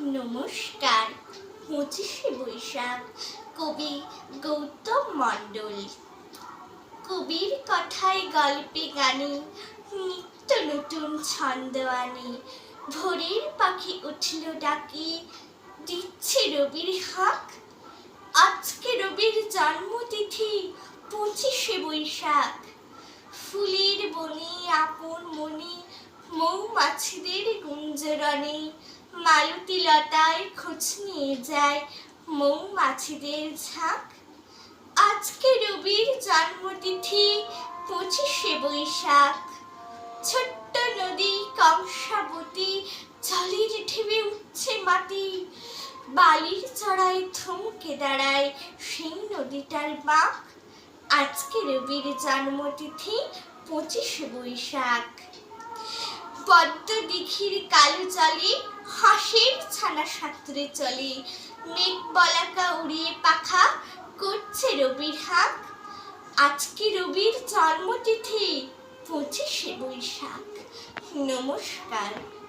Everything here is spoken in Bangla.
নমস্কার। 25শে বৈশাখ। কবি গৌতম মণ্ডল। কবির কথায় গল্পে গানে নিত্য নতুন ছন্দ আনে। ভোরের পাখি উঠল ডাকে, দিচ্ছে রবির হাঁক। আজকে রবির জন্মতিথি 25শে বৈশাখ। ফুলের বনে আপন মনে মৌমাছিদের গুঞ্জরণে মালতী লতায় খোঁজ নিয়ে যায় মৌমাছিদের ঝাঁক। আজকে রবির জন্মতিথি 25শে বৈশাখ। ছোট্ট নদী কংসাবতী জলের ঢেউয়ে উঠছে মাটি। বালির চড়ায় থমকে দাঁড়ায় সেই নদীটার বাঁক। আজকে রবির জন্মতিথি 25শে বৈশাখ। পদ্ম দিঘির কালো জলে হাঁসের ছানা সাঁতরে চলে। মেঘ বলাকা উড়িয়ে পাখা করছে রবির হাঁক। আজকে রবির জন্মতিথি 25শে বৈশাখ। নমস্কার।